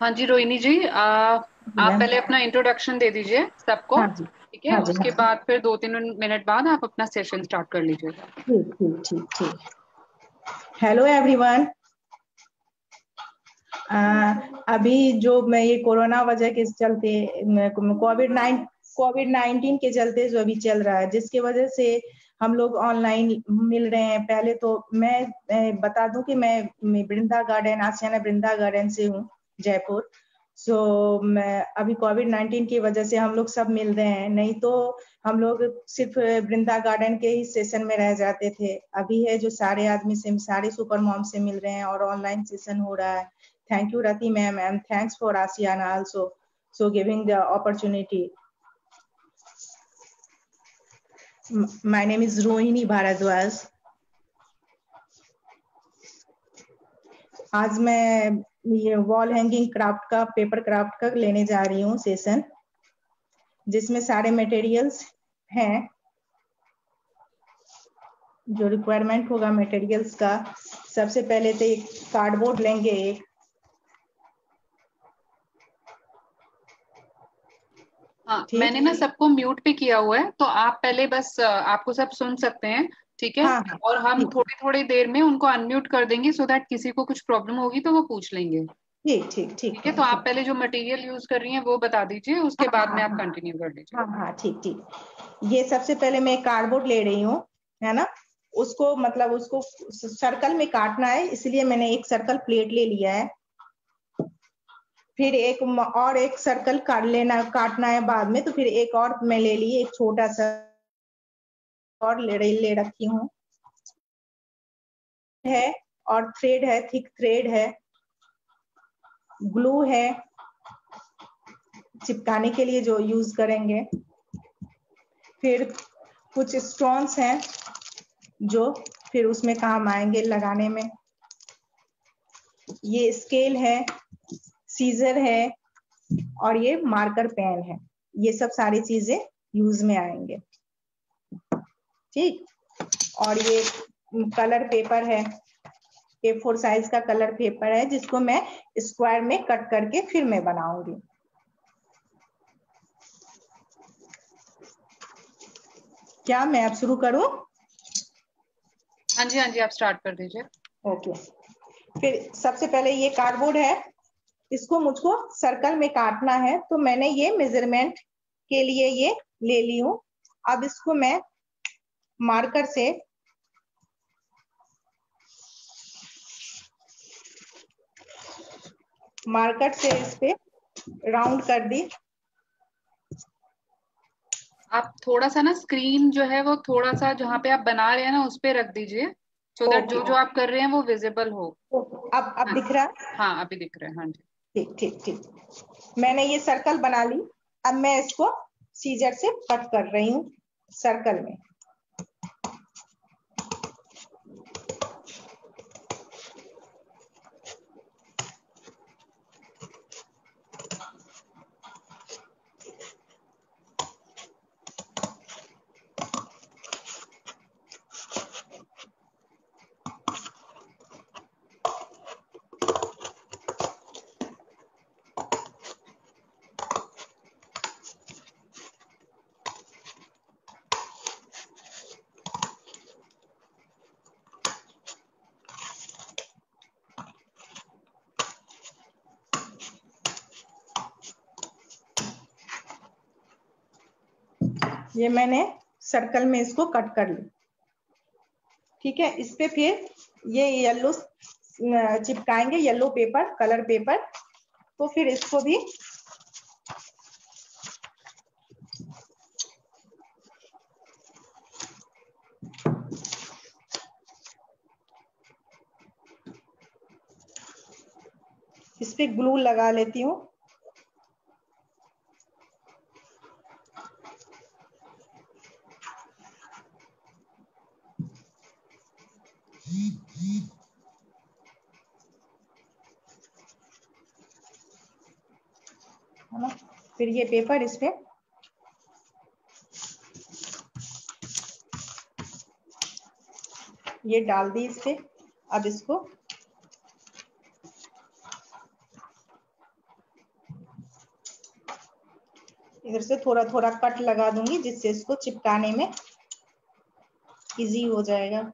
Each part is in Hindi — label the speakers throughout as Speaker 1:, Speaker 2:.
Speaker 1: हाँ जी रोहिणी जी, आप पहले अपना इंट्रोडक्शन दे दीजिए सबको।
Speaker 2: हाँ जी,
Speaker 1: ठीक है,
Speaker 2: हाँ जी,
Speaker 1: उसके
Speaker 2: हाँ
Speaker 1: बाद फिर 2-3 मिनट बाद आप अपना सेशन स्टार्ट कर लीजिएगा।
Speaker 2: ठीक ठीक ठीक ठीक। Hello everyone. अभी जो मैं ये कोरोना वजह के चलते कोविड-19 के चलते जो अभी चल रहा है, जिसकी वजह से हम लोग ऑनलाइन मिल रहे हैं। पहले तो मैं बता दूं कि मैं वृंदा गार्डन, आशियाना वृंदा गार्डन से हूँ, जयपुर। मैं अभी कोविड-19 की वजह से हम लोग सब मिल रहे हैं, नहीं तो हम लोग सिर्फ वृंदा गार्डन के ही सेशन में रह जाते थे। अभी है जो सारे आदमी से, सारे सुपर मॉम से मिल रहे हैं और ऑनलाइन सेशन हो रहा है। Thank you, Rati ma'am, and thanks for Asiana also, so giving the opportunity. My name is Rohini Bharadwaj. आज मैं ये वॉल हैंगिंग क्राफ्ट का, पेपर क्राफ्ट का लेने जा रही हूँ सेशन, जिसमें सारे मटेरियल्स हैं जो रिक्वायरमेंट होगा मटेरियल्स का। सबसे पहले तो एक कार्डबोर्ड लेंगे, एक
Speaker 1: हाँ, मैंने ना सबको म्यूट पे किया हुआ है, तो आप पहले बस आपको सब सुन सकते हैं। ठीक है।
Speaker 2: हाँ हाँ,
Speaker 1: और हम थोड़ी थोड़ी देर में उनको अनम्यूट कर देंगे, सो दैट किसी को कुछ प्रॉब्लम होगी तो वो पूछ लेंगे।
Speaker 2: ठीक ठीक ठीक
Speaker 1: ठीक है, तो आप पहले जो मटेरियल यूज कर रही हैं वो बता दीजिए, उसके बाद में आप कंटिन्यू कर लीजिए।
Speaker 2: हाँ हाँ, ठीक ठीक। ये सबसे पहले मैं कार्डबोर्ड ले रही हूँ, है ना। उसको मतलब उसको सर्कल में काटना है, इसलिए मैंने एक सर्कल प्लेट ले लिया है। फिर एक सर्कल काटना है बाद में, तो फिर एक और मैं ले ली, एक छोटा सा और ले रखी हूँ है। और थ्रेड है, थिक थ्रेड है, ग्लू है चिपकाने के लिए जो यूज करेंगे। फिर कुछ स्टोन्स हैं जो फिर उसमें काम आएंगे लगाने में। ये स्केल है, सीजर है और ये मार्कर पेन है। ये सब सारी चीजें यूज में आएंगे। ठीक। और ये कलर पेपर है, A4 साइज का कलर पेपर है, जिसको मैं स्क्वायर में कट करके फिर मैं बनाऊंगी। क्या मैं अब शुरू करूं?
Speaker 1: हाँ जी, हाँ जी, आप स्टार्ट कर दीजिए।
Speaker 2: ओके। फिर सबसे पहले ये कार्डबोर्ड है, इसको मुझको सर्कल में काटना है, तो मैंने ये मेजरमेंट के लिए ये ले ली हूं। अब इसको मैं मार्कर से इस पे राउंड कर दी।
Speaker 1: आप थोड़ा सा ना स्क्रीन जो है वो थोड़ा सा जहाँ पे आप बना रहे हैं ना उस पे रख दीजिए, सो दैट
Speaker 2: ओके।
Speaker 1: जो जो आप कर रहे हैं वो विजिबल हो।
Speaker 2: अब
Speaker 1: हाँ,
Speaker 2: दिख रहा है?
Speaker 1: हाँ अभी दिख रहा है, हाँ जी।
Speaker 2: ठीक ठीक ठीक। मैंने ये सर्कल बना ली। अब मैं इसको सीजर से कट कर रही हूँ सर्कल में। ये मैंने सर्कल में इसको कट कर ली। ठीक है, इस पे फिर ये येलो चिपकाएंगे, येलो पेपर, कलर पेपर। तो फिर इसको भी इस पे ग्लू लगा लेती हूँ। है ना? फिर ये पेपर इस पे ये डाल दी इस पे। अब इसको इधर से थोड़ा थोड़ा कट लगा दूंगी, जिससे इसको चिपकाने में इजी हो जाएगा।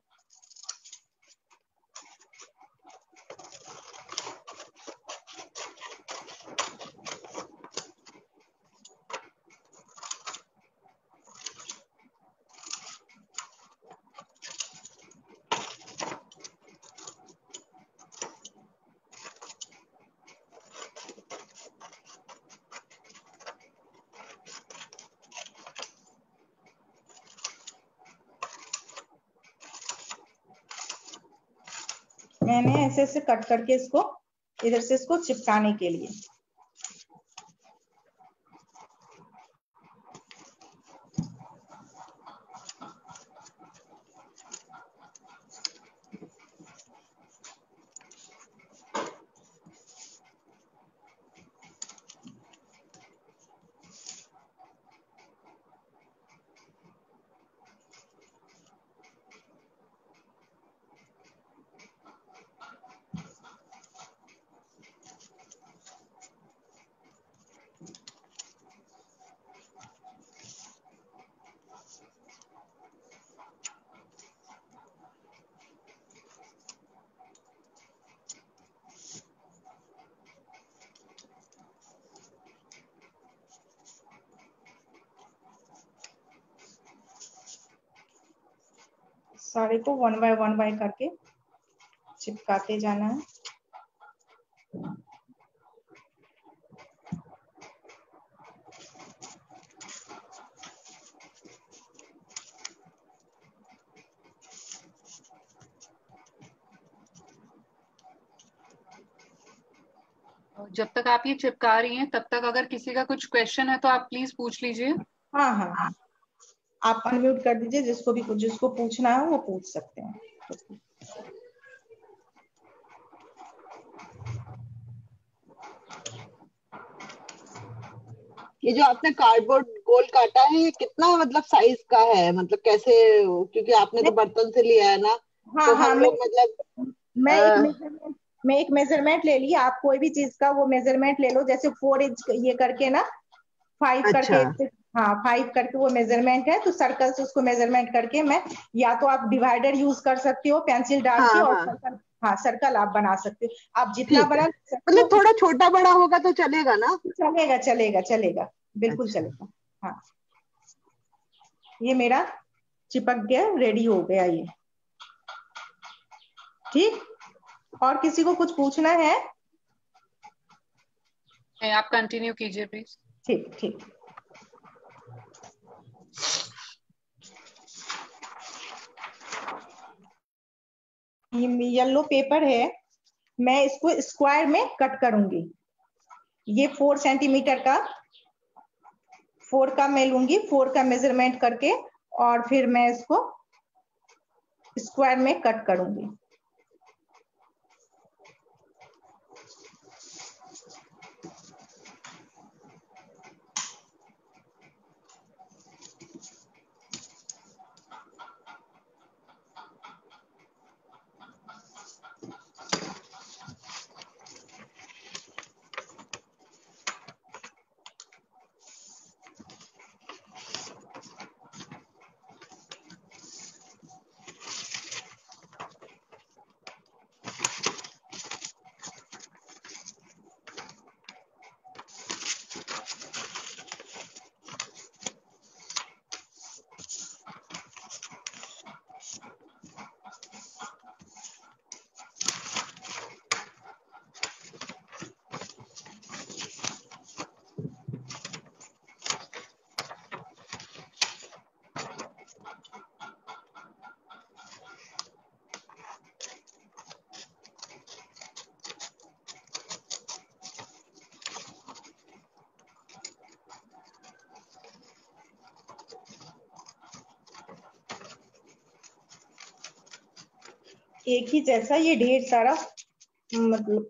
Speaker 2: मैंने ऐसे ऐसे कट करके इसको इधर से इसको चिपकाने के लिए। सारे को वन बाय करके चिपकाते जाना है।
Speaker 1: जब तक आप ये चिपका रही हैं तब तक अगर किसी का कुछ क्वेश्चन है तो आप प्लीज पूछ लीजिए।
Speaker 2: हाँ हाँ हाँ, आप अनम्यूट कर दीजिए, जिसको पूछना है वो पूछ सकते हैं।
Speaker 3: ये जो आपने कार्डबोर्ड गोल काटा है, ये कितना मतलब साइज का है, मतलब कैसे, क्योंकि आपने तो बर्तन से लिया है ना,
Speaker 2: हाँ
Speaker 3: तो
Speaker 2: हाँ,
Speaker 3: हम लोग मतलब
Speaker 2: मैं एक
Speaker 3: आ,
Speaker 2: मेजरमेंट मैं एक मेजरमेंट ले लिया। आप कोई भी चीज का वो मेजरमेंट ले लो, जैसे 4 इंच ये करके ना, 5 करके।
Speaker 3: अच्छा
Speaker 2: हाँ, 5 करके वो मेजरमेंट है, तो सर्कल से उसको मेजरमेंट करके मैं, या तो आप डिवाइडर यूज कर सकते हो पेंसिल डाल के,
Speaker 3: हाँ
Speaker 2: और
Speaker 3: हाँ
Speaker 2: सर्कल, हाँ सर्कल आप बना सकते हो, आप जितना
Speaker 3: ठीक है।
Speaker 2: बड़ा ले सकते
Speaker 3: मतलब
Speaker 2: हो।
Speaker 3: थोड़ा छोटा बड़ा होगा तो चलेगा ना?
Speaker 2: चलेगा चलेगा चलेगा, बिल्कुल
Speaker 3: अच्छा
Speaker 2: चलेगा। हाँ, ये मेरा चिपक गया, रेडी हो गया ये। ठीक, और किसी को कुछ पूछना है?
Speaker 1: नहीं, आप कंटिन्यू कीजिए प्लीज।
Speaker 2: ठीक ठीक। ये येलो पेपर है, मैं इसको स्क्वायर में कट करूंगी। ये 4 सेंटीमीटर का, 4 का मैं लूंगी, 4 का मेजरमेंट करके, और फिर मैं इसको स्क्वायर में कट करूंगी। एक ही जैसा ये ढेर सारा, मतलब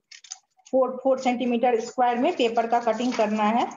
Speaker 2: 4 4 सेंटीमीटर स्क्वायर में पेपर का कटिंग करना है।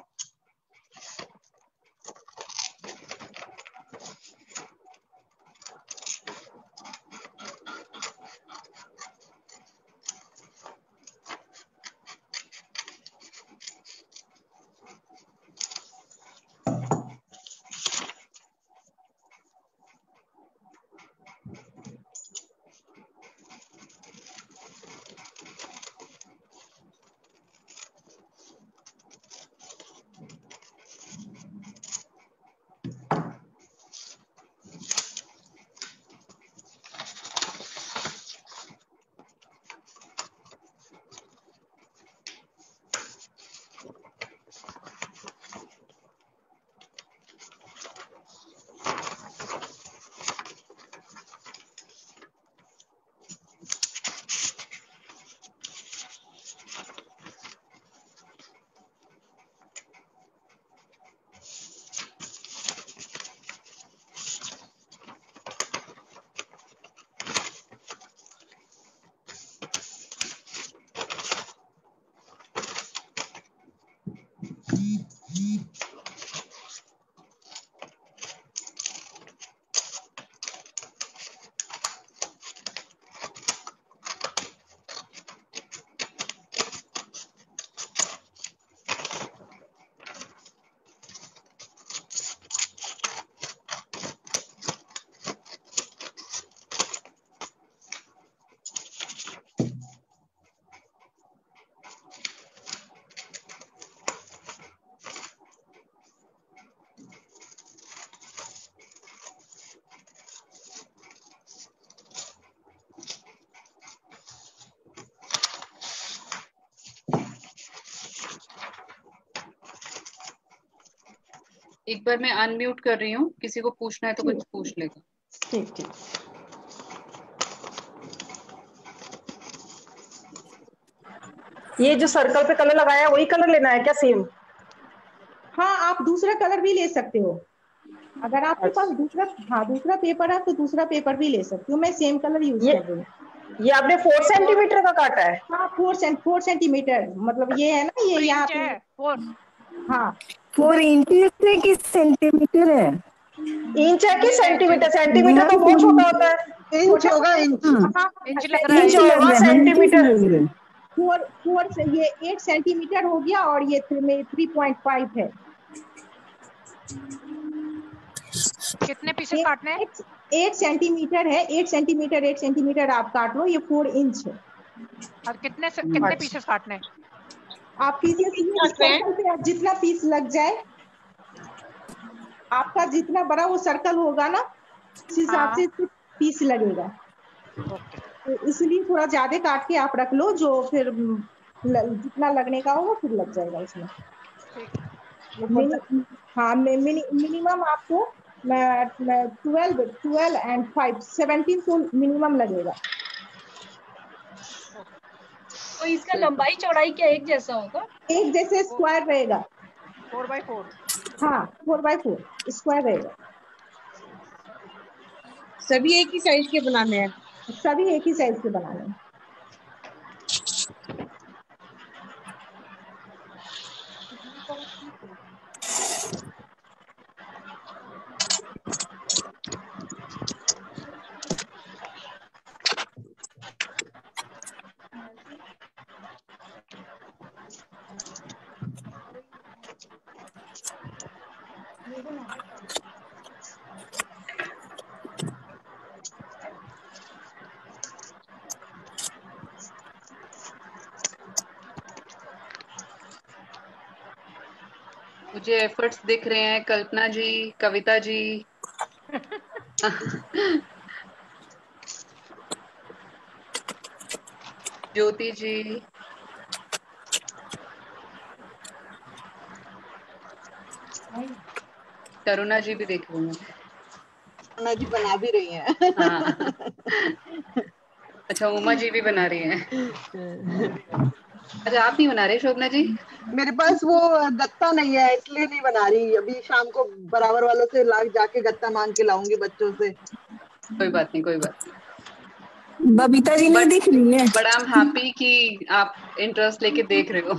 Speaker 1: एक बार मैं अनम्यूट कर रही हूँ, किसी को पूछना है तो
Speaker 2: ठीक
Speaker 1: कुछ पूछ लेगा।
Speaker 2: ठीक ठीक।
Speaker 4: ये जो सर्कल पे कलर लगाया है वही कलर लेना है क्या, सेम?
Speaker 2: हाँ, आप दूसरा कलर भी ले सकते हो, अगर आपके पास
Speaker 4: अच्छा,
Speaker 2: दूसरा, हाँ दूसरा पेपर है तो दूसरा पेपर भी ले सकती हूँ। मैं सेम कलर यूज
Speaker 4: ये
Speaker 2: कर रही हूँ।
Speaker 4: ये आपने 4 सेंटीमीटर का काटा है?
Speaker 2: हाँ, 4 सेंटीमीटर, मतलब ये है ना, ये
Speaker 5: फोर
Speaker 2: यहाँ
Speaker 5: इंच
Speaker 2: पे
Speaker 5: है, 4।
Speaker 2: हाँ
Speaker 5: 4 इंचेस है कि सेंटीमीटर है?
Speaker 4: इंच है कि सेंटीमीटर? सेंटीमीटर तो बहुत छोटा होता है।
Speaker 3: इंच होगा, इंच।
Speaker 2: हाँ
Speaker 1: इंच लग रहा है।
Speaker 4: इंच होगा, सेंटीमीटर।
Speaker 2: 4 से ये 8 सेंटीमीटर हो गया और ये 3.5 है।
Speaker 6: कितने पीसेस काटने हैं?
Speaker 2: 8 सेंटीमीटर है, 8 सेंटीमीटर आप काट लो, ये 4 इंच है।
Speaker 6: और कितने पीसेस काटने हैं?
Speaker 2: आप पीसेस ये सर्कल पे आप जितना पीस लग जाए, आपका जितना बड़ा वो सर्कल होगा ना, उस हिसाब से पीस लगेगा। तो इसलिए थोड़ा ज्यादा काट के आप रख लो, जो फिर जितना लगने का हो फिर लग जाएगा उसमें। हाँ मिनिमम आपको 12 and 5 17 तो मिनिमम लगेगा।
Speaker 7: तो इसका लंबाई चौड़ाई क्या एक जैसा होगा?
Speaker 2: एक जैसे स्क्वायर रहेगा।
Speaker 6: 4x4।
Speaker 2: हाँ 4x4 स्क्वायर रहेगा।
Speaker 8: सभी एक ही साइज के बनाने हैं?
Speaker 2: सभी एक ही साइज के बनाने हैं।
Speaker 1: मुझे एफर्ट्स दिख रहे हैं, कल्पना जी, कविता जी। ज्योति जी, करुणा जी भी देख रही हैं।
Speaker 3: करुणा जी बना भी रही हैं।
Speaker 1: हाँ। अच्छा, उमा जी भी बना रही हैं। अच्छा, आप नहीं बना रहे शोभना जी?
Speaker 3: मेरे पास वो गत्ता नहीं है, इसलिए नहीं बना रही। अभी शाम को बराबर वालों से जाके गत्ता मांग के लाऊंगी बच्चों से।
Speaker 1: कोई बात नहीं, कोई बात नहीं।
Speaker 5: बबीता जी नहीं दिख रही है?
Speaker 1: बट आई एम हैप्पी कि आप इंटरेस्ट लेके देख रहे हो।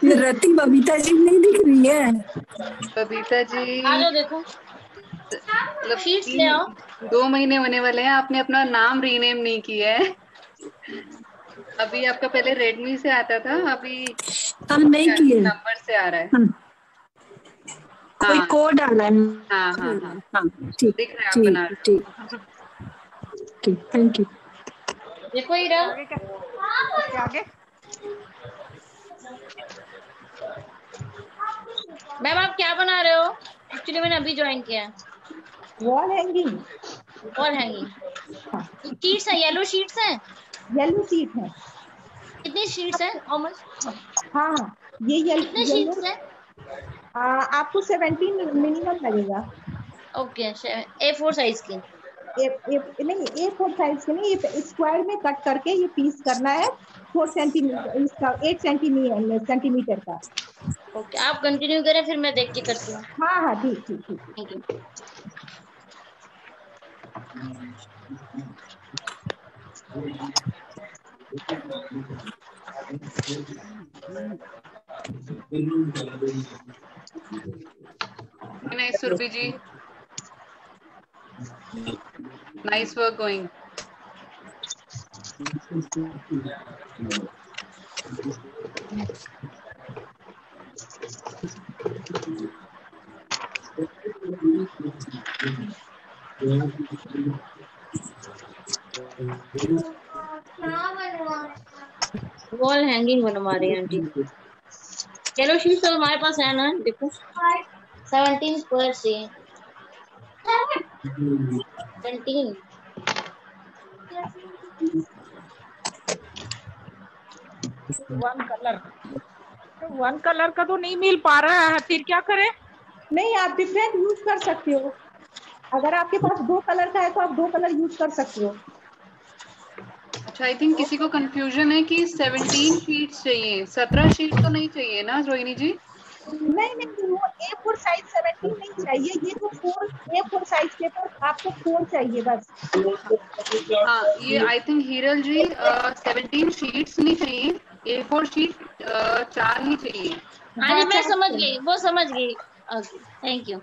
Speaker 5: ये रति बबीता जी नहीं दिख रही है?
Speaker 1: बबीता जी
Speaker 7: आ जाओ, देखो शीट्स ले आओ।
Speaker 1: 2 महीने होने वाले हैं, आपने अपना नाम रीनेम नहीं किया है। अभी आपका पहले रेडमी से आता था, अभी
Speaker 5: हम नहीं किए।
Speaker 1: नंबर से आ रहा है।
Speaker 5: कोई कोड आ रहा है।
Speaker 1: हाँ हाँ हाँ,
Speaker 5: हाँ ठीक,
Speaker 1: दिख रहा है आप बना रहे हो।
Speaker 5: ठीक, थैंक यू।
Speaker 7: देखो हीरा,
Speaker 6: उसके आगे
Speaker 7: मैम आप क्या बना रहे हो? एक्चुअली मैंने अभी ज्वाइन किया है।
Speaker 2: Wall hanging.
Speaker 7: Wall hanging sheets है, येलो शीट्स हैं।
Speaker 2: येलो शीट है।
Speaker 7: कितनी शीट्स हैं? How much?
Speaker 2: हाँ हाँ, ये
Speaker 7: कितने शीट्स हैं?
Speaker 2: आपको 17 मिनिमम लगेगा।
Speaker 7: ओके, A4 साइज की।
Speaker 2: नहीं, A4 साइज के नहीं, ये स्क्वायर में कट करके ये पीस करना है। 4 सेंटीमीटर इसका, 8 सेंटीमीटर का।
Speaker 7: ओके, आप कंटिन्यू करें, फिर मैं देख के करती हूँ।
Speaker 2: हाँ हाँ ठीक ठीक ठीक।
Speaker 7: Thank you.
Speaker 1: Nice Surabhi ji, nice work going.
Speaker 7: Wall hanging बनवा रही है आंटी। येलो शीट्स तो हमारे पास है ना, देखो 17 स्क्वायर से 17।
Speaker 6: वन कलर का तो नहीं मिल पा रहा है, फिर क्या करें?
Speaker 2: नहीं, आप डिफरेंट यूज कर सकते हो। अगर आपके पास 2 कलर का है तो आप 2 कलर यूज कर सकते हो।
Speaker 1: अच्छा, आई थिंक किसी को कंफ्यूजन है कि 17 शीट्स चाहिए, 17 शीट तो नहीं चाहिए ना रोहिणी जी?
Speaker 2: नहीं, वो A4 साइज 17 नहीं चाहिए, ये तो 4 A4 साइज पेपर आपको 4 चाहिए बस।
Speaker 1: हाँ, ये I think Hiral ji 17 sheets नहीं चाहिए, A4 शीट 4 ही चाहिए।
Speaker 7: हाँ
Speaker 2: हाँ
Speaker 7: जी, मैं
Speaker 2: चार
Speaker 7: समझ
Speaker 2: चाहिए।
Speaker 7: गई, वो समझ गई। Okay, thank you.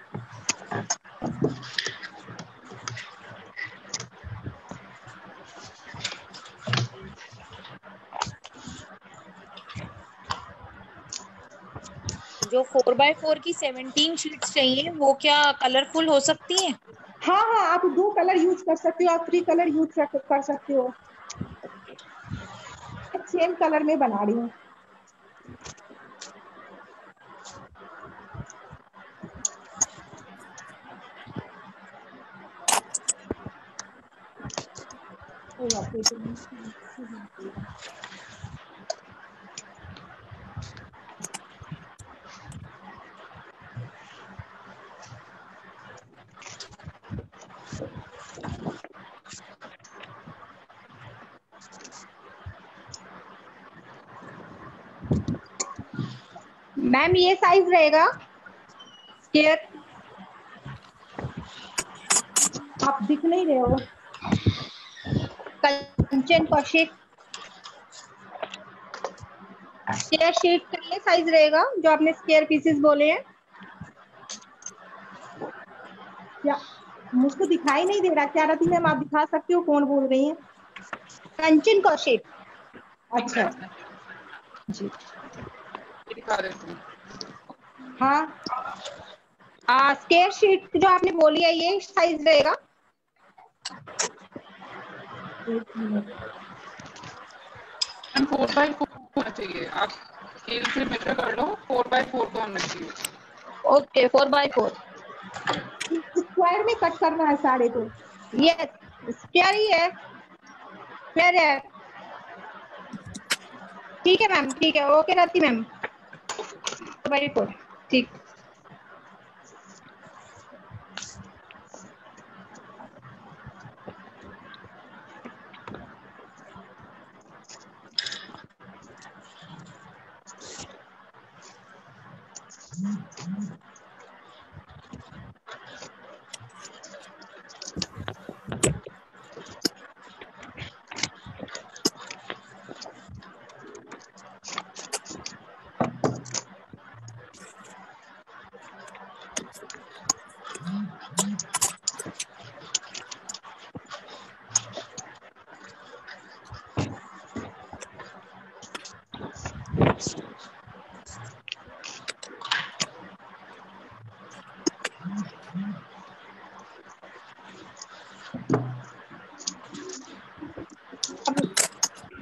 Speaker 6: जो 4x4 की 17 शीट्स चाहिए वो क्या कलरफुल हो सकती है?
Speaker 2: हाँ हाँ, आप 2 कलर यूज कर सकते हो, आप 3 कलर यूज कर सकते हो। सेम कलर में बना रही हूँ। मैम ये साइज रहेगा स्केयर। आप दिख नहीं रहे हो। कंचन कौशिक, स्केयर शीट का ये साइज रहेगा जो आपने स्केयर पीसेस बोले हैं। क्या मुझको दिखाई नहीं दे रहा? क्या रती मैम आप दिखा सकते हो कौन बोल रही हैं? कंचन कौशिक। अच्छा जी। हाँ, स्केयर शीट जो आपने बोली है ये साइज रहेगा। एक मिनट।
Speaker 9: 4x4 होना चाहिए, आप स्केल से मेजर कर लो, 4x4 का होना चाहिए।
Speaker 7: Okay, 4x4।
Speaker 2: स्क्वायर में कट करना है सारे को।
Speaker 7: यस, स्क्वायर ही है, स्क्वायर है। ठीक है मैम, ठीक है, ओके रति मैम। 4x4 ठीक।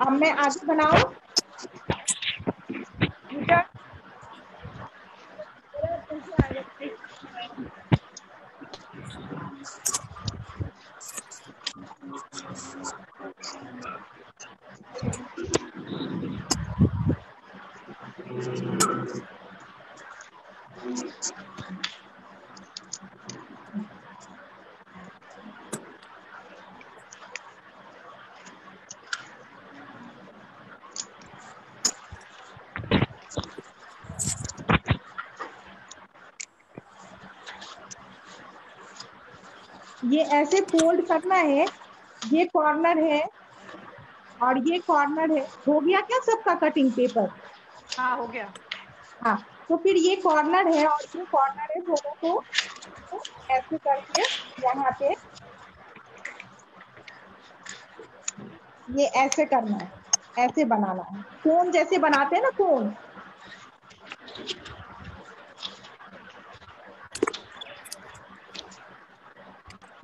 Speaker 2: अब मैं आगे बनाऊं? ये ऐसे फोल्ड करना है, ये कॉर्नर है और ये कॉर्नर है। हो गया क्या सबका कटिंग पेपर?
Speaker 6: हाँ हो गया।
Speaker 2: हाँ, तो फिर ये कॉर्नर है और ये कॉर्नर है, दोनों को ऐसे करके यहाँ पे ये ऐसे करना है, ऐसे बनाना है, कोन जैसे बनाते हैं ना कोन।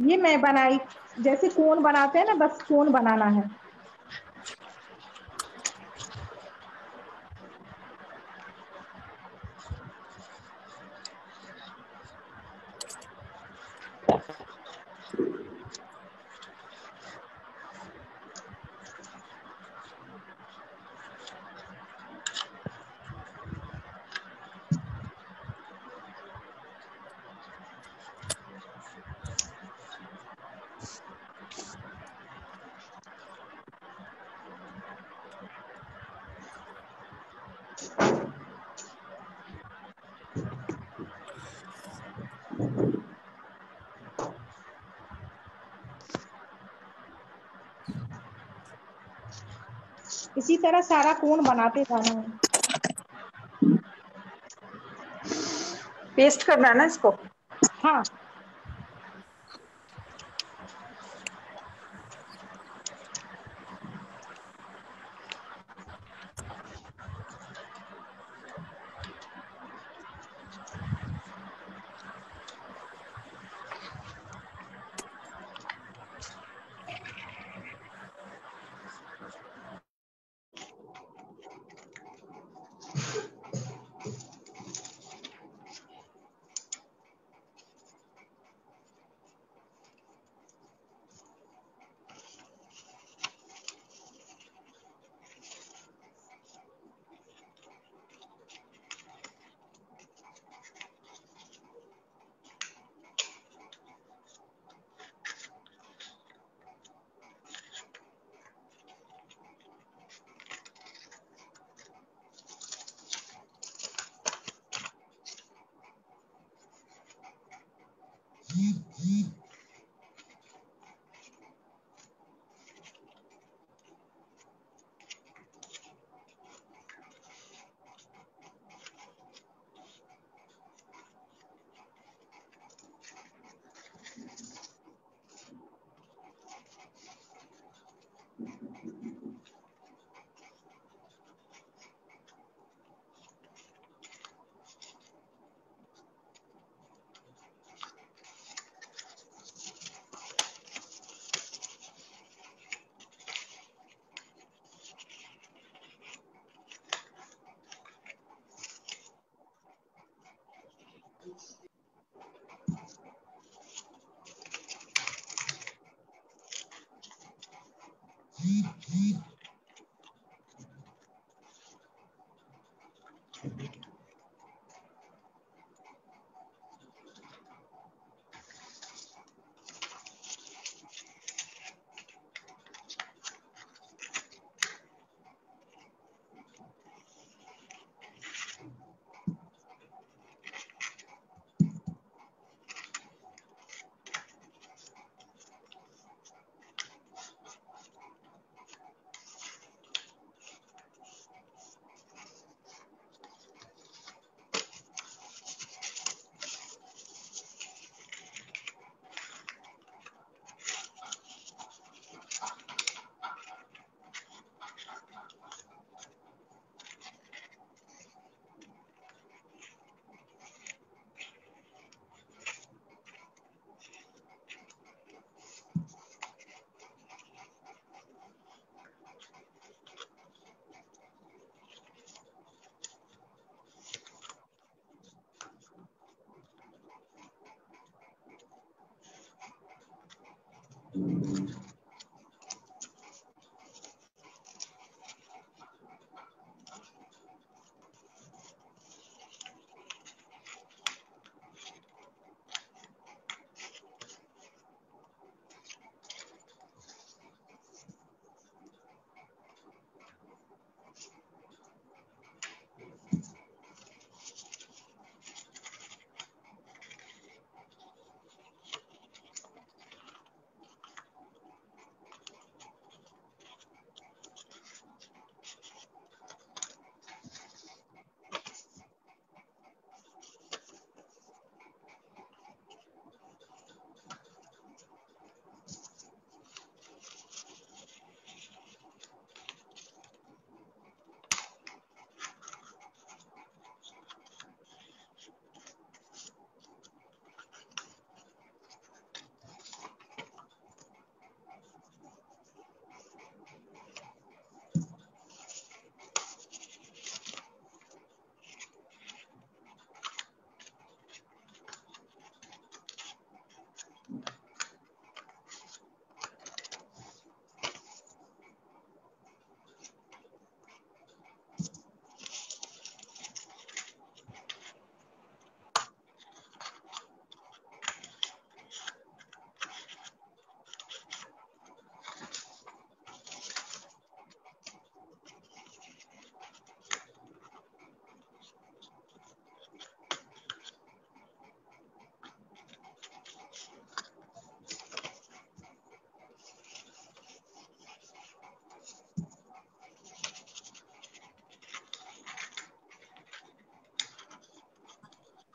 Speaker 2: ये मैं बनाई, जैसे कोन बनाते हैं ना, बस कोन बनाना है। इसी तरह सारा कोन बनाते जाना है।
Speaker 4: पेस्ट करना है ना इसको?
Speaker 6: हाँ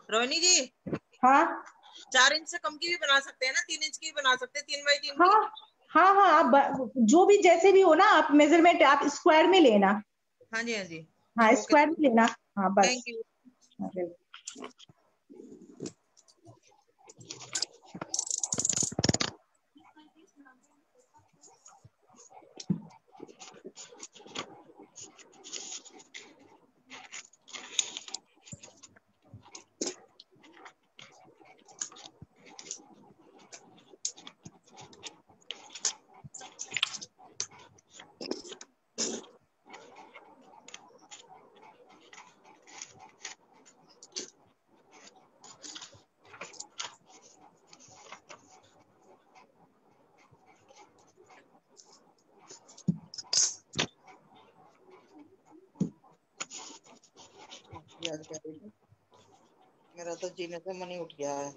Speaker 8: रोहिणी जी,
Speaker 2: हाँ
Speaker 8: 4 इंच से कम की भी बना सकते हैं ना, 3 इंच की भी बना सकते हैं, 3 बाई 3 की।
Speaker 2: हाँ हाँ हाँ, आप जो भी जैसे भी हो ना, आप मेजरमेंट आप स्क्वायर में लेना।
Speaker 8: हाँ जी, हाँ जी,
Speaker 2: हाँ
Speaker 8: ओके,
Speaker 2: स्क्वायर में लेना। हाँ बस।
Speaker 8: Thank you. याद कर रही थी, मेरा तो जीने से मन ही उठ गया है।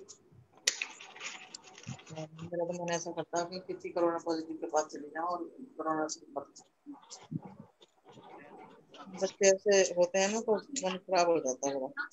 Speaker 8: मेरा तो मन ऐसा करता है कि किसी कोरोना पॉजिटिव के पास चले जाओ और कोरोना से बच्चे ऐसे होते हैं ना तो मन खराब हो जाता है बड़ा।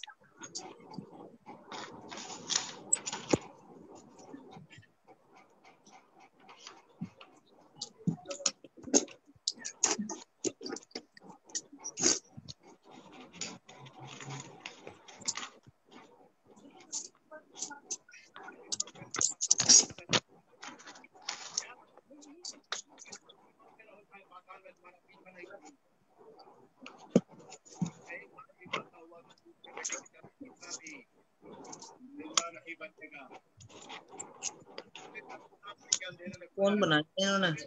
Speaker 8: कौन बनाए हैं उन्होंने?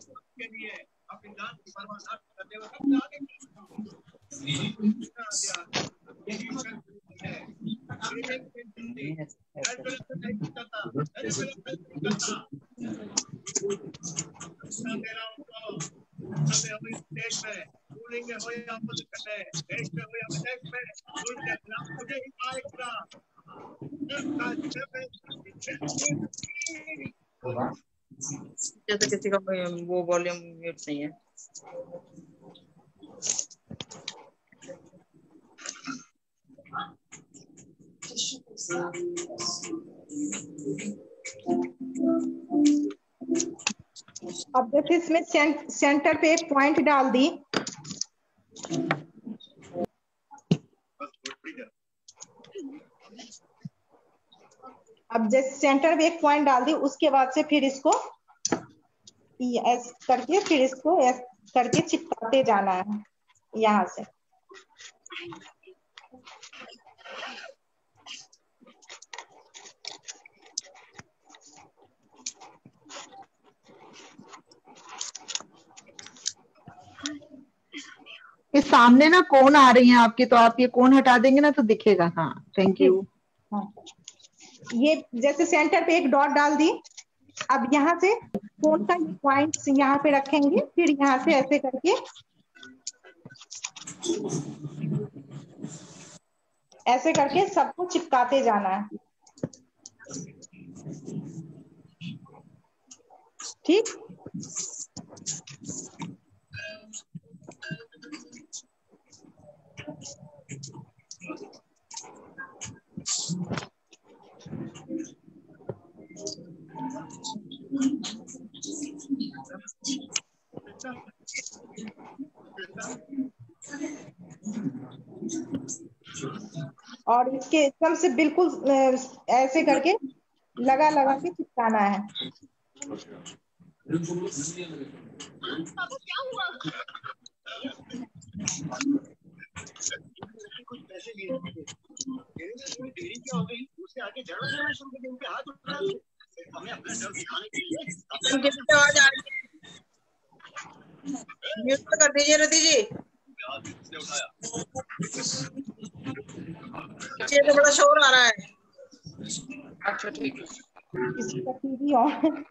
Speaker 8: जैसे किसी का वो वॉल्यूम म्यूट नहीं है।
Speaker 2: अब जैसे इसमें सेंटर पे एक पॉइंट डाल दी, अब जैसे सेंटर पे एक पॉइंट डाल दी, उसके बाद से फिर इसको ऐसे करके, फिर इसको ऐसे करके चिपकाते जाना है यहाँ से।
Speaker 3: ये सामने ना कोन आ रही हैं आपकी, तो आप ये कोन हटा देंगे ना तो दिखेगा। हाँ थैंक यू।
Speaker 2: हाँ, ये जैसे सेंटर पे एक डॉट डाल दी, अब यहाँ से कोन का ये पॉइंट यहाँ पे रखेंगे, फिर यहाँ से ऐसे करके ऐसे करके सबको चिपकाते जाना है। ठीक। और इसके एकदम से बिल्कुल ऐसे करके लगा लगा के चिपकाना है।
Speaker 8: आवाज आ रही है, म्यूट कर दीजिए रति जी। पीछे तो बड़ा शोर आ रहा है।
Speaker 9: अच्छा ठीक है।
Speaker 2: इसका टीवी ऑन।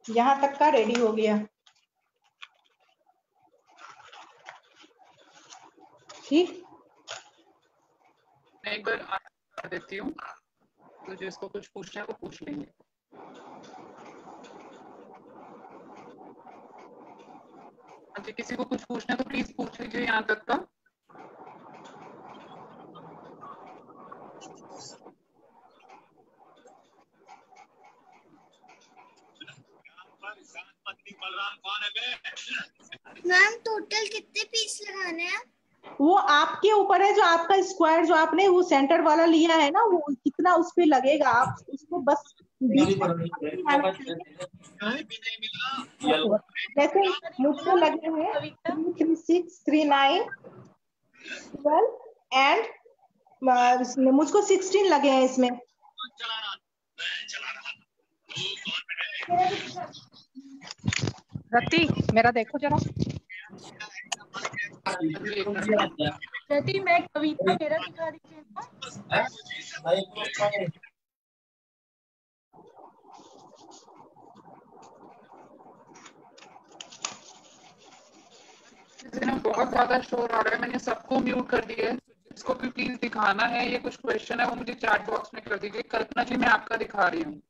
Speaker 2: यहाँ तक का रेडी हो गया। ठीक,
Speaker 9: मैं एक बार आ देती हूँ, तो जिसको कुछ पूछना है वो पूछ लेंगे। अच्छा, किसी को कुछ पूछना है तो प्लीज पूछ लीजिए यहाँ तक का।
Speaker 10: मैम टोटल कितने पीस लगाने हैं?
Speaker 2: वो आपके ऊपर है, जो आपका स्क्वायर जो आपने वो सेंटर वाला लिया है ना, वो कितना उस पे लगेगा, आप उसको बस जैसे मुझको लगे हैं 3, 3, 6, 3, 9, 12 एंड मुझको 16 लगे हैं इसमें।
Speaker 6: रति मेरा देखो जरा। रति मैं कविता मेरा दिखा दीजिए
Speaker 9: ना। बहुत ज्यादा शोर आ रहा है, मैंने सबको म्यूट कर दिया है। जिसको भी प्लीज दिखाना है, ये कुछ क्वेश्चन है वो मुझे चैट बॉक्स में कर दीजिए। कल्पना जी, मैं आपका दिखा रही हूँ।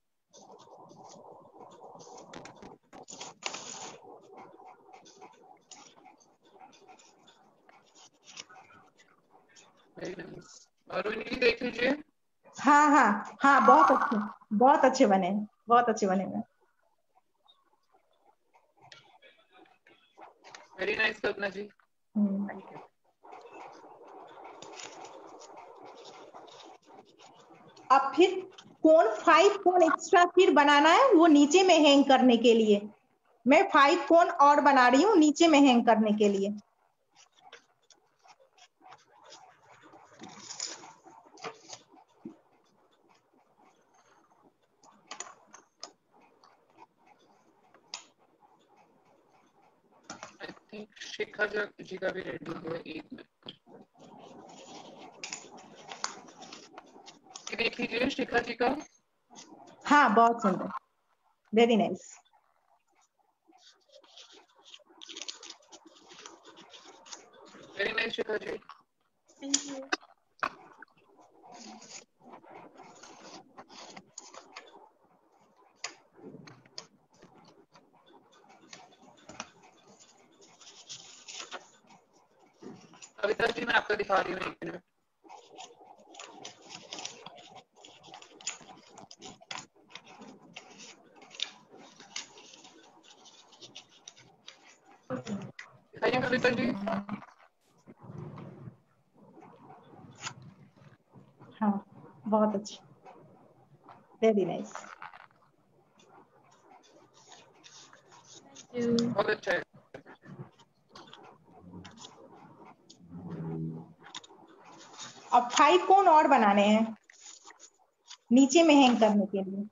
Speaker 9: अरुण जी देख लीजिए।
Speaker 2: हाँ हाँ हाँ, बहुत अच्छे बने, बहुत अच्छे बने हैं।
Speaker 9: वेरी नाइस कल्पना जी।
Speaker 2: अब फिर कोन 5 कोन एक्स्ट्रा फिर बनाना है, वो नीचे में हैंग करने के लिए। मैं 5 कोन और बना रही हूँ नीचे में हैंग करने के लिए।
Speaker 9: शिखा जी का भी रेडी है एक में। ये देख लीजिए शिखा जी का।
Speaker 2: हाँ बहुत सुंदर, very nice.
Speaker 9: Very nice Shikha ji.
Speaker 10: Thank you.
Speaker 9: Kavita ji मैं आपका दिखा रही हूँ एक मिनट। दिखाइए कविता जी।
Speaker 2: हाँ बहुत अच्छी, वेरी नाइस।
Speaker 9: बहुत अच्छा है।
Speaker 2: अब 5 कोन और बनाने हैं नीचे में हैंग करने के लिए।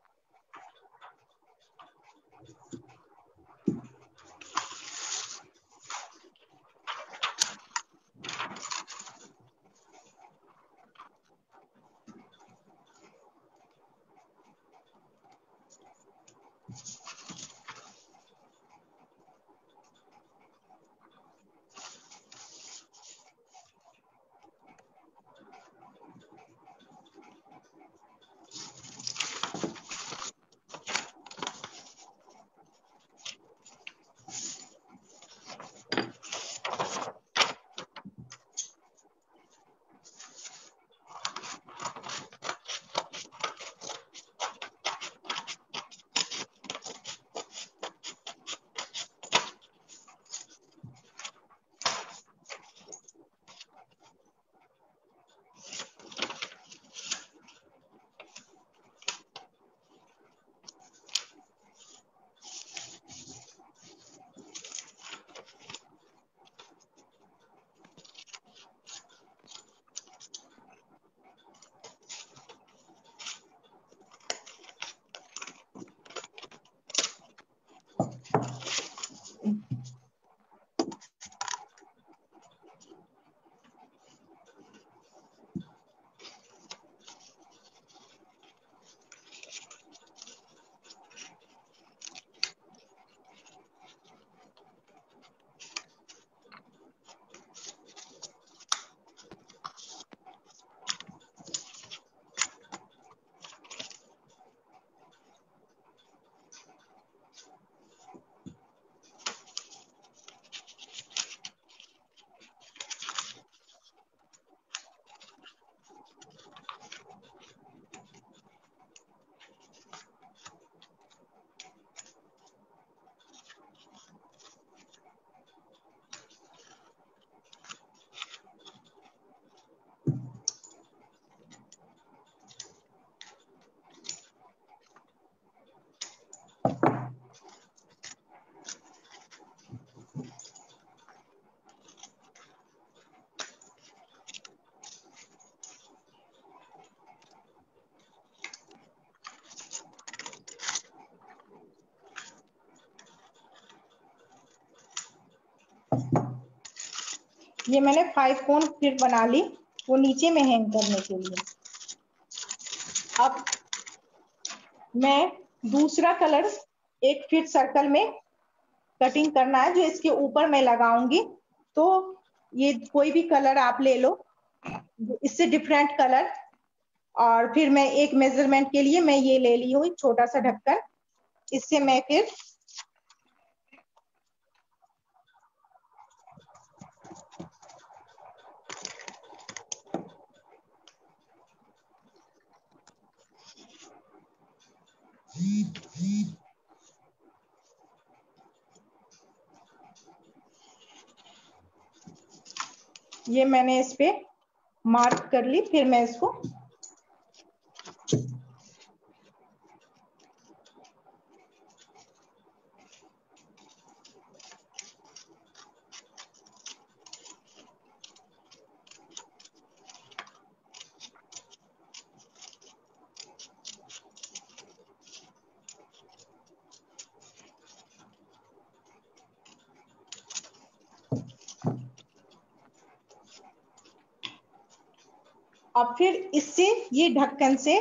Speaker 2: ये मैंने 5 कोन फिर बना ली, वो नीचे में हैंग करने के लिए। अब मैं दूसरा कलर एक फिट सर्कल में कटिंग करना है जो इसके ऊपर मैं लगाऊंगी। तो ये कोई भी कलर आप ले लो, इससे डिफरेंट कलर। और फिर मैं एक मेजरमेंट के लिए मैं ये ले ली हूँ छोटा सा ढक्कन। इससे मैं फिर ये मैंने इस पे मार्क कर ली। फिर मैं इसको अब फिर इससे ये ढक्कन से,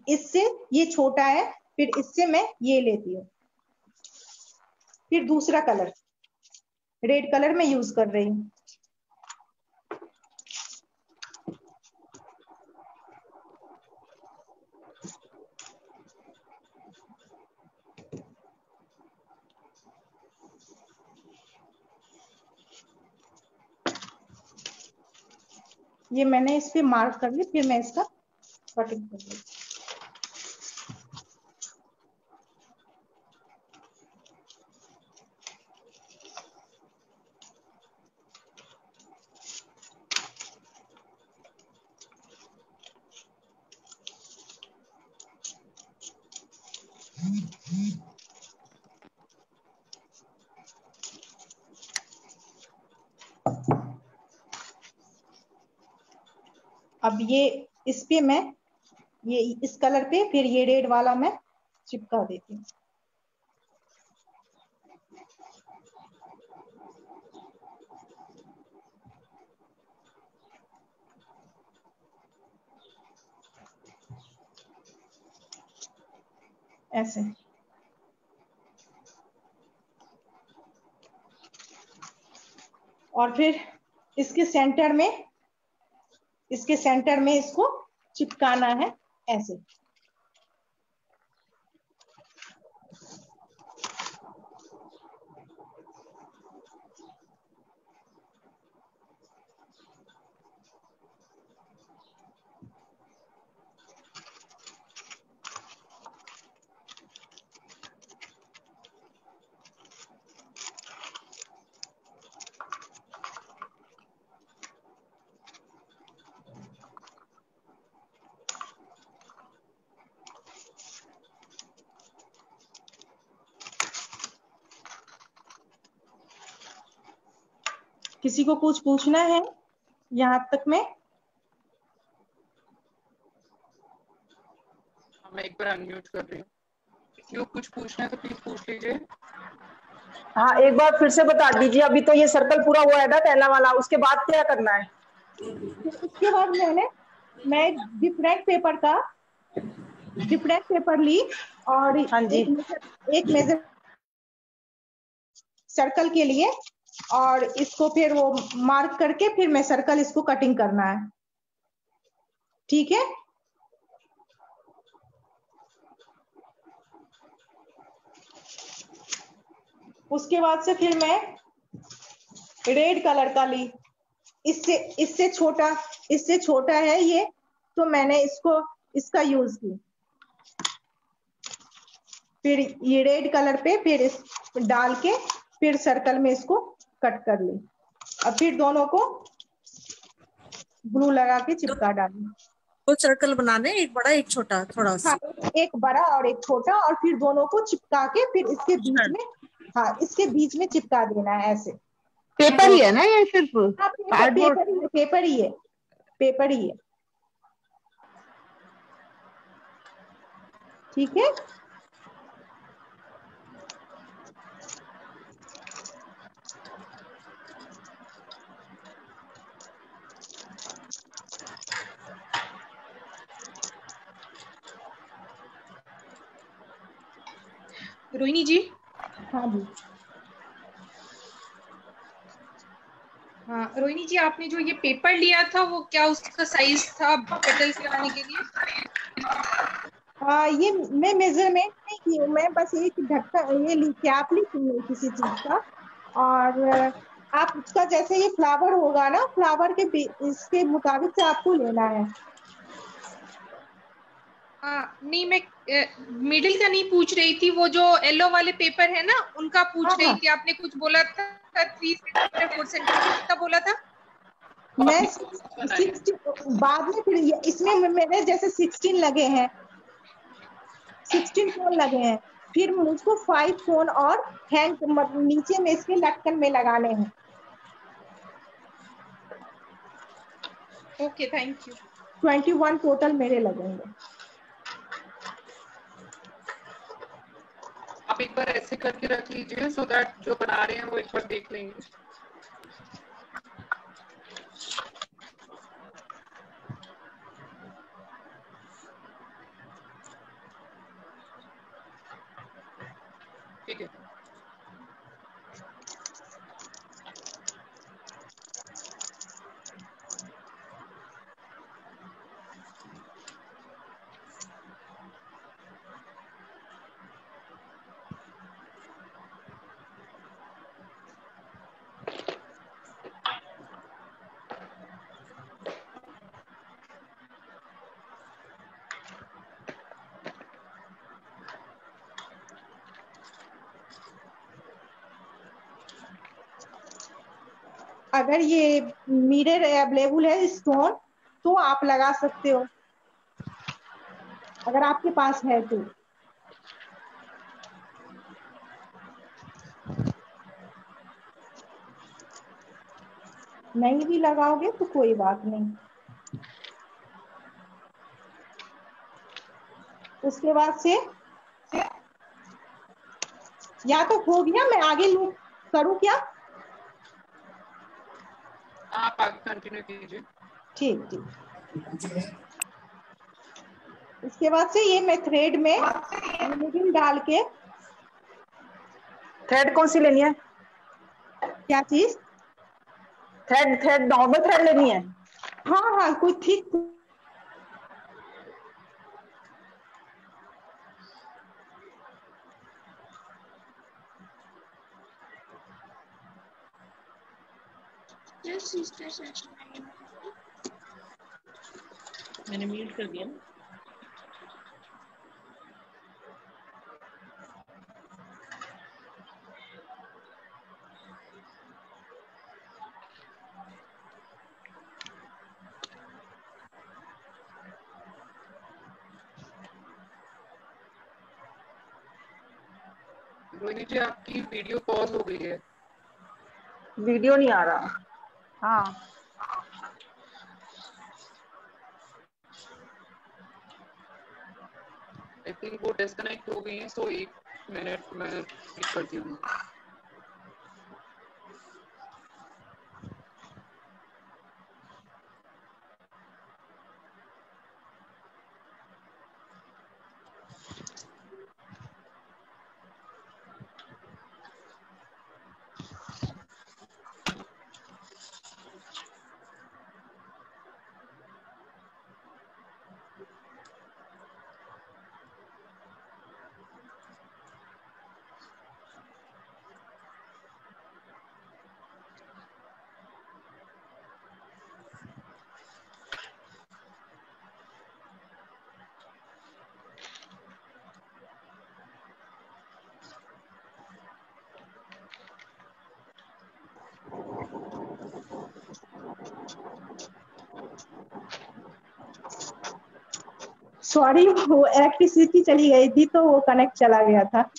Speaker 2: इससे ये छोटा है, फिर इससे मैं ये लेती हूँ। फिर दूसरा कलर रेड कलर में यूज कर रही हूँ। ये मैंने इस पे मार्क कर ली, फिर मैं इसका कटिंग कर ली। अब ये इस पे मैं ये इस कलर पे फिर ये रेड वाला मैं चिपका देती हूँ। ऐसे और फिर इसके सेंटर में इसको चिपकाना है ऐसे। किसी को कुछ पूछना है यहाँ तक में?
Speaker 9: मैं एक बार अनम्यूट कर रही हूँ। किसी को कुछ पूछना है तो प्लीज पूछ लीजिए।
Speaker 4: हाँ, एक बार फिर से बता दीजिए। अभी तो ये सर्कल पूरा हुआ है ना पहला वाला, उसके बाद क्या करना है?
Speaker 2: उसके बाद मैं डिफरेंट पेपर ली और
Speaker 4: हाँ जी,
Speaker 2: एक मेजर सर्कल के लिए, और इसको फिर वो मार्क करके फिर मैं सर्कल इसको कटिंग करना है। ठीक है, उसके बाद से फिर मैं रेड कलर का ली। इससे छोटा है ये, तो मैंने इसका यूज की। फिर ये रेड कलर पे फिर इस डाल के फिर सर्कल में इसको कट कर ली। अब फिर दोनों को ग्लू लगा के चिपका डाली।
Speaker 11: दो सर्कल बनाने, एक बड़ा एक छोटा, थोड़ा सा।
Speaker 2: हाँ, एक बड़ा और एक छोटा, और फिर दोनों को चिपका के फिर इसके बीच में, हाँ, इसके बीच में चिपका देना है ऐसे।
Speaker 3: पेपर ही है ना ये? सिर्फ
Speaker 2: हाँ, पेपर ही है। ठीक है,
Speaker 6: रोहिणी जी।
Speaker 2: हाँ जी।
Speaker 6: हाँ रोहिणी जी, आपने जो ये पेपर लिया था वो क्या उसका साइज था पेटल्स लगाने के लिए?
Speaker 2: ये मैं मेजरमेंट नहीं की हूँ, मैं बस एक ढक्कन ये कैप ली थी किसी चीज का, और आप उसका जैसे ये फ्लावर होगा ना, फ्लावर के इसके मुताबिक से आपको लेना है।
Speaker 6: नहीं, मैं मिडिल का नहीं पूछ रही थी, वो जो येलो वाले पेपर है ना उनका पूछ रही थी। आपने कुछ बोला था 3 सेंटीमीटर 4 सेंटीमीटर का बोला था।
Speaker 2: मैं 16 बाद में फिर इसमें मेरे जैसे 16 लगे हैं, 16 कोन लगे हैं, फिर मुझको 5 कोन और हैंड नीचे में इसके लटकन में लगाने हैं।
Speaker 6: Okay, thank you.
Speaker 2: 21 टोटल मेरे लगेंगे।
Speaker 9: आप एक बार ऐसे करके रख लीजिए, सो दैट जो बना रहे हैं वो एक बार देख लेंगे। ठीक है।
Speaker 2: अगर ये मिरर अवेलेबल है स्टोन तो आप लगा सकते हो, अगर आपके पास है तो। नहीं भी लगाओगे तो कोई बात नहीं। उसके बाद से या तो हो गया, मैं आगे लूप करूं क्या?
Speaker 9: आप आगे कंटिन्यू कीजिए।
Speaker 2: ठीक ठीक। उसके बाद से ये मैं थ्रेड में नीडल डाल के।
Speaker 4: थ्रेड कौन सी लेनी है?
Speaker 2: क्या चीज?
Speaker 4: थ्रेड थ्रेड नॉर्मल थ्रेड लेनी है?
Speaker 2: हाँ हाँ, कोई ठीक।
Speaker 7: मैंने म्यूट कर दिया ना।
Speaker 9: रोहिणी जी आपकी वीडियो पॉज हो गई है।
Speaker 4: वीडियो नहीं आ रहा। हाँ
Speaker 9: आई थिंक वो डिस्कनेक्ट हो गई है, सो 1 मिनट में ठीक करती हूँ।
Speaker 2: सॉरी, वो इलेक्ट्रिसिटी चली गई थी तो वो कनेक्ट चला गया था।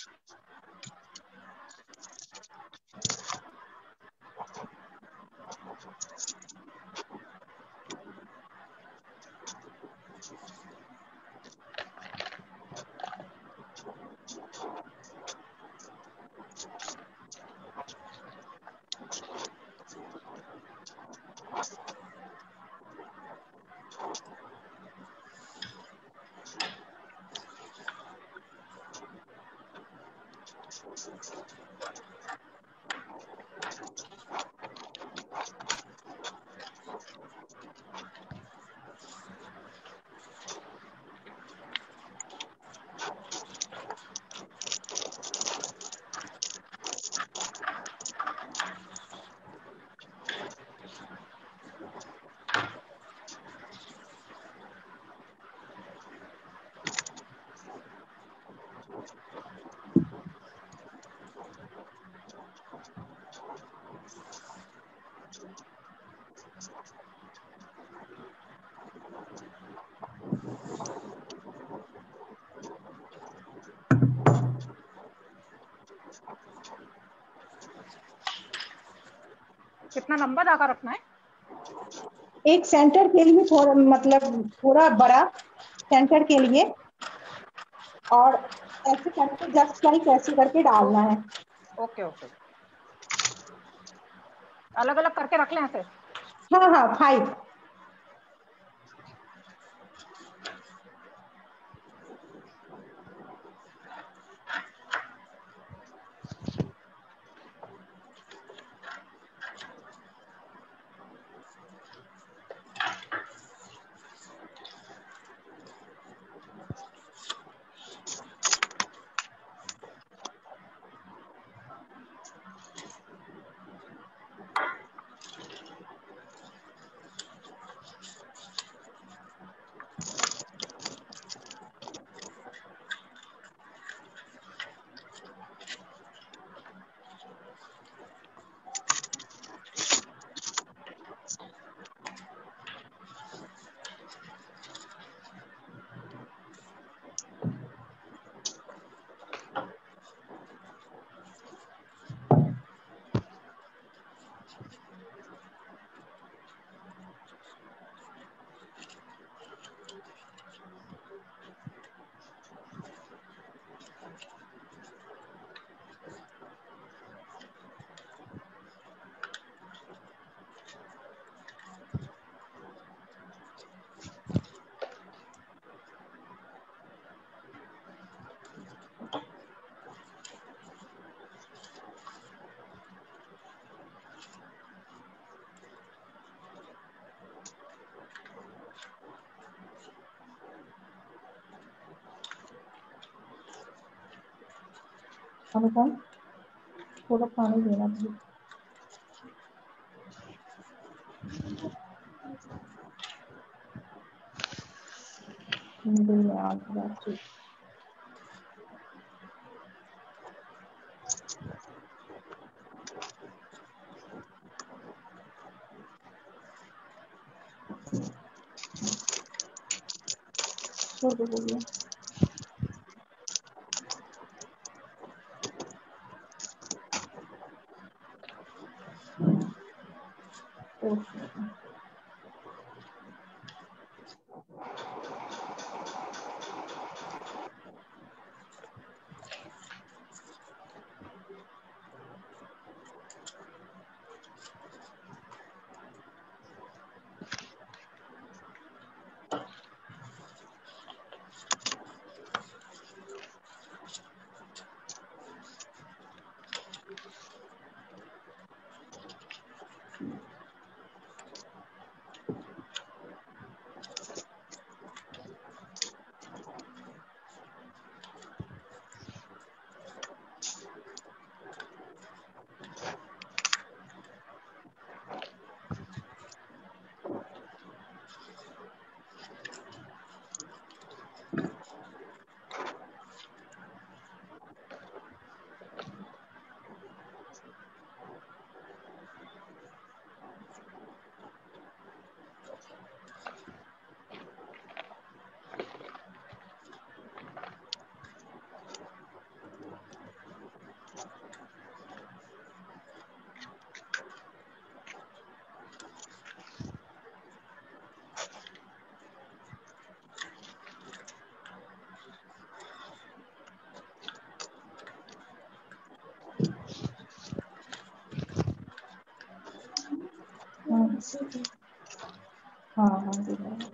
Speaker 4: कितना लंबा धागा रखना है?
Speaker 2: एक सेंटर के लिए थोड़ा, मतलब थोड़ा बड़ा सेंटर के लिए, और ऐसे करके जस्ट लाइक ऐसे करके डालना है।
Speaker 4: ओके ओके, अलग अलग करके रख लें ऐसे?
Speaker 2: हाँ हाँ, 5। अनुपम थोड़ा पानी देना प्लीज। हिंदी में आज बातचीत। छोड़ दो बोलिए। हाँ हाँ दीदी।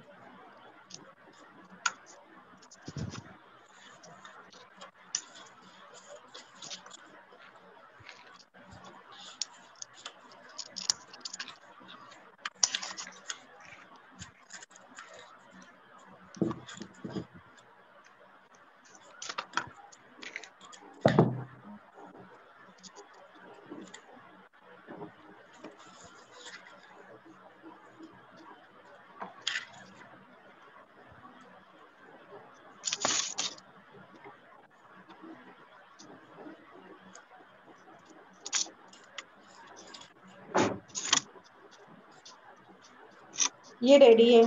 Speaker 2: ये रेडी है।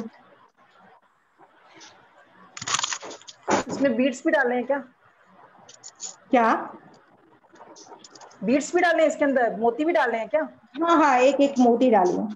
Speaker 4: इसमें बीट्स भी डालने हैं क्या?
Speaker 2: क्या?
Speaker 4: बीट्स भी डालने हैं इसके अंदर, मोती भी डालने हैं क्या?
Speaker 2: हाँ हाँ एक एक मोती डालिए।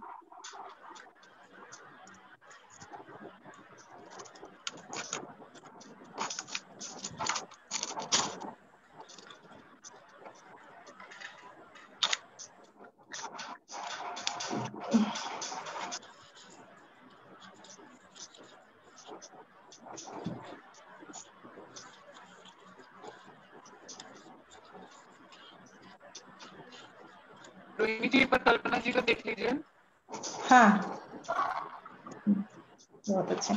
Speaker 9: रोहिणी जी पर कल्पना जी को देख लीजिए।
Speaker 2: हाँ बहुत अच्छा।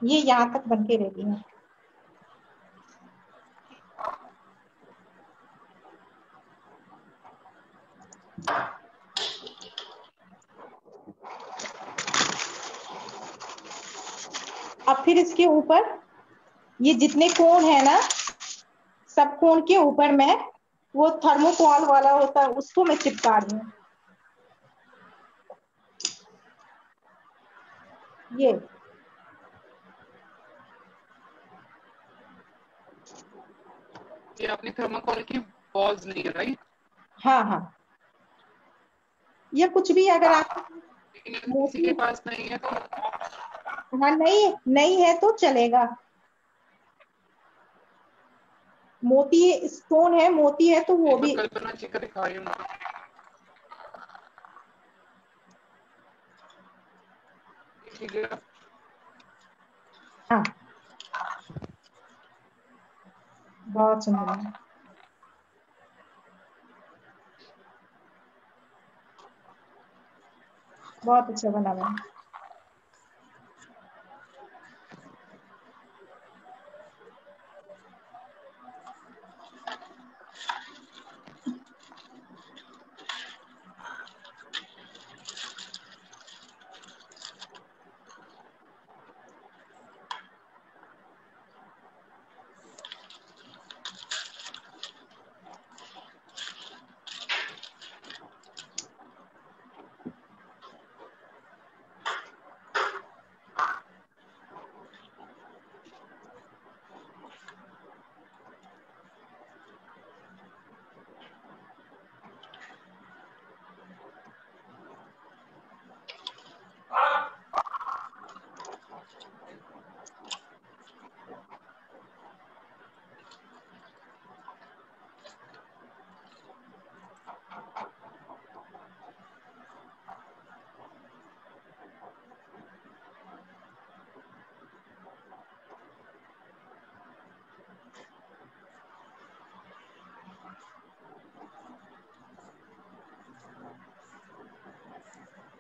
Speaker 2: ये यहाँ तक बन के रेडी है। अब फिर इसके ऊपर ये जितने कोण है ना, सब कोण के ऊपर मैं वो थर्मोकॉल वाला होता है उसको मैं चिपका रही हूँ।
Speaker 9: ये अपनी थर्माकोल की बॉल्स नहीं है, राइट?
Speaker 2: हाँ हाँ, ये कुछ भी अगर आप
Speaker 9: किसी के पास नहीं है तो
Speaker 2: हाँ, नहीं है तो चलेगा। मोती स्टोन है, मोती है तो वो भी।
Speaker 9: कल्पना जी का दिखा रही हूँ।
Speaker 2: हाँ, बहुत सुंदर है। बहुत अच्छा बना हुआ है।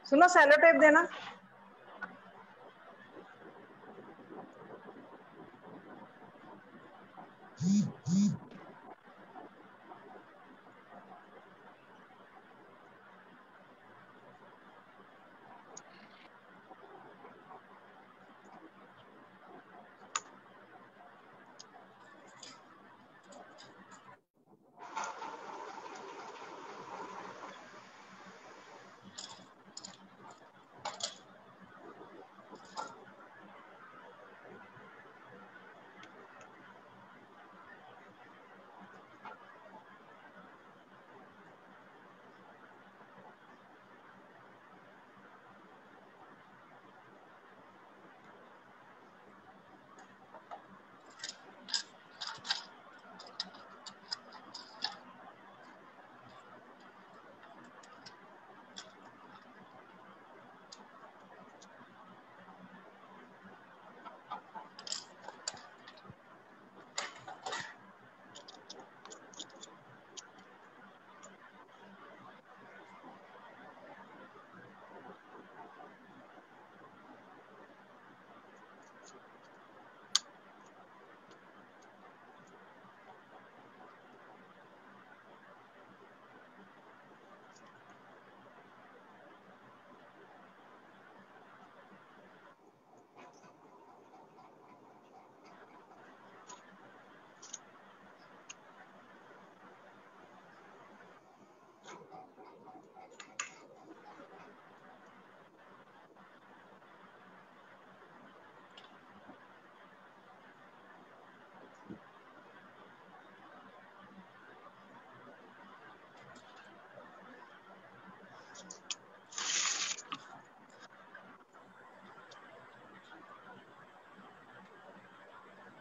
Speaker 4: सुनो, सेलो टेप देना।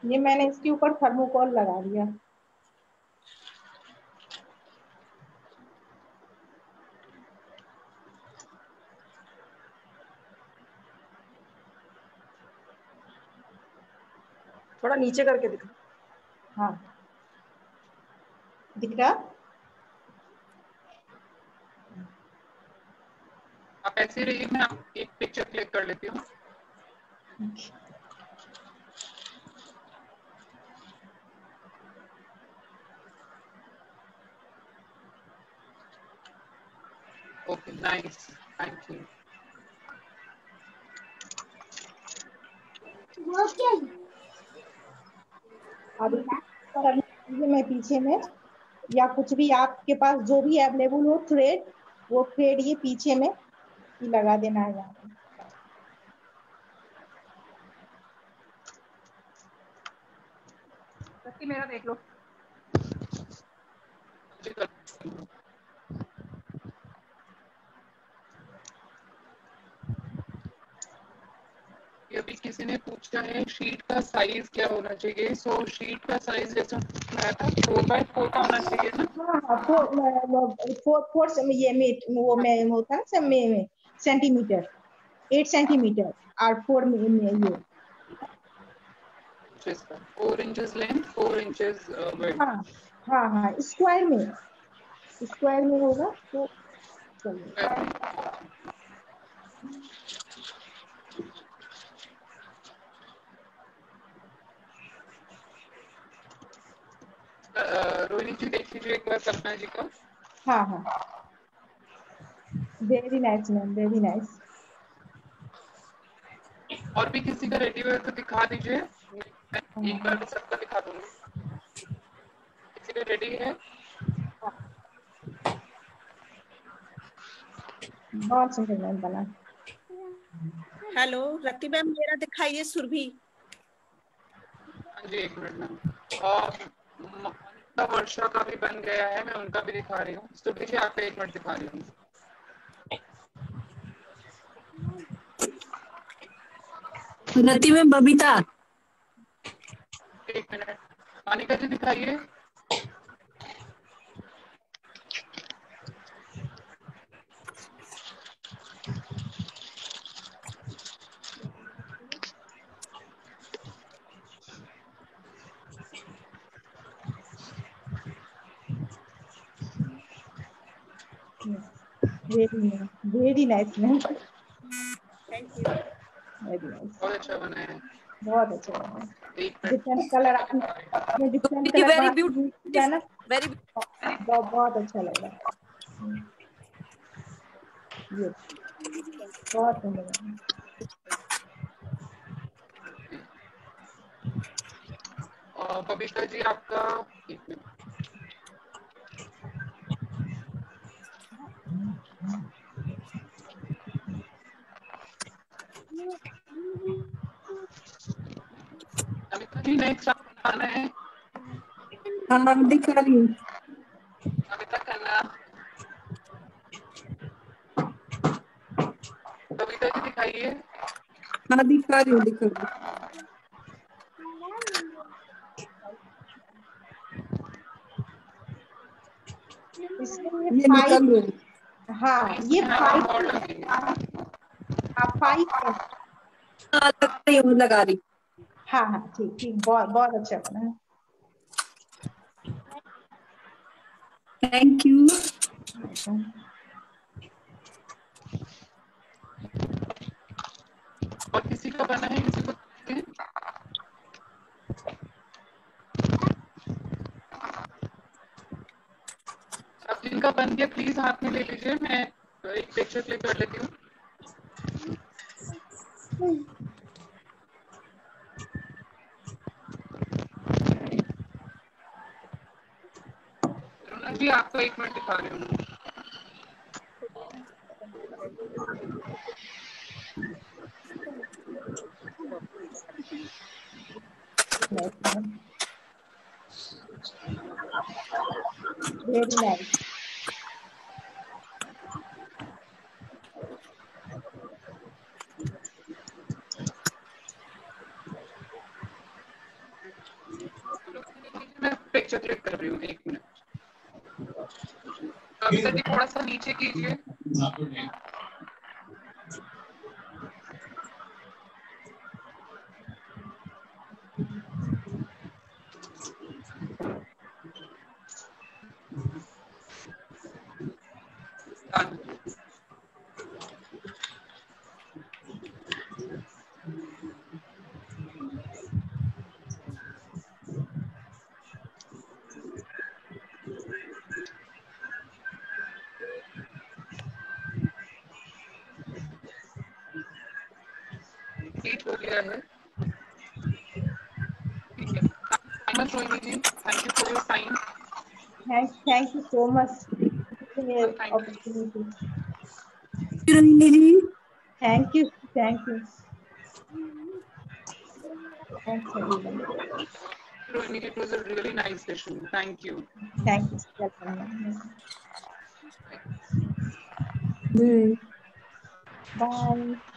Speaker 2: ये मैंने इसके ऊपर थर्मोकॉल लगा दिया।
Speaker 4: थोड़ा नीचे करके दिखा।
Speaker 2: हाँ, दिख रहा?
Speaker 9: आप ऐसे रहिए, मैं एक पिक्चर क्लिक कर लेती हूँ। Nice, thank you.
Speaker 2: अभी मैं पीछे में या कुछ भी आपके पास जो भी अवेलेबल हो थ्रेड, वो थ्रेड ये पीछे में लगा देना है यहाँ पे।
Speaker 11: मेरा देख लो।
Speaker 9: ये अभी किसी ने पूछा है शीट का साइज क्या होना चाहिए। सो शीट का साइज जैसा मैं था 4x4 का होना चाहिए ना।
Speaker 2: हाँ, फोर ये वो में होता है सब में सेंटीमीटर 8 सेंटीमीटर और 4 में ये
Speaker 9: 4 इंचेस लेंथ, 4 इंचेस विड्थ।
Speaker 2: हाँ हाँ हाँ, स्क्वायर में होगा तो चलिए।
Speaker 9: रोहिणी जी देख लीजिए एक बार कल्पना जी का।
Speaker 2: हाँ हाँ, very nice ma'am, very nice.
Speaker 9: और भी किसी का रेडी हुआ तो दिखा दीजिए, एक बार सबका दिखा दूंगी। किसी का रेडी है?
Speaker 2: बहुत सुंदर मैम बना।
Speaker 11: हेलो रति मैम, मेरा दिखाइए सुरभि।
Speaker 9: हाँ जी, एक मिनट मैम। और वर्षा का भी बन गया है, मैं उनका भी दिखा रही हूँ। तो देखिए आपका एक मिनट दिखा रही हूँ।
Speaker 5: रति में बबीता।
Speaker 9: एक मिनट, मानिका जी दिखाइए।
Speaker 2: Very nice ma'am,
Speaker 11: thank you.
Speaker 2: Very nice,
Speaker 9: बहुत अच्छा बना है।
Speaker 2: बहुत अच्छा बना है। डिफरेंट कलर आपने डिफरेंट कलर
Speaker 11: वेरी
Speaker 2: किया ना,
Speaker 11: वेरी
Speaker 2: बहुत अच्छा लग रहा है ये, बहुत सुंदर है।
Speaker 9: बबीता जी आपका एक मिनट। अमिता जी नेक्स्ट आपको बनाना है।
Speaker 5: हाँ दिखा रही हूँ।
Speaker 9: अमिता करना। बबीता जी दिखाइए।
Speaker 5: हाँ दिखा रही हूँ, दिखा रही हूँ।
Speaker 2: इसमें ये
Speaker 5: ये निकल रहे हैं।
Speaker 2: हाँ ये फाइव है।
Speaker 5: हाँ लगा रही हूँ, लगा रही।
Speaker 2: हाँ हाँ ठीक ठीक, बहुत बहुत अच्छा बना है।
Speaker 5: Thank you.
Speaker 9: और किसी का बना है, किसी को अब जिनका बन गया प्लीज हाथ में ले लीजिए, मैं एक पिक्चर क्लिक कर लेती हूँ। जी आपको एक मिनट दिखा रही हूँ।
Speaker 2: Very nice.
Speaker 9: मैं पिक्चर क्लिक कर रही हूँ, एक मिनट। कविता जी थोड़ा सा नीचे कीजिए। कंप्लीट हो गया है। ठीक है, thank you Rohini ji, thank you for your time.
Speaker 2: Thank you so much.
Speaker 9: Thank
Speaker 2: Opportunity.
Speaker 5: Rohini ji
Speaker 2: Thank you. Thanks everyone.
Speaker 9: Rohini, it was a really nice session. Thank you.
Speaker 2: Thank you. Welcome.
Speaker 5: Bye.
Speaker 2: Bye.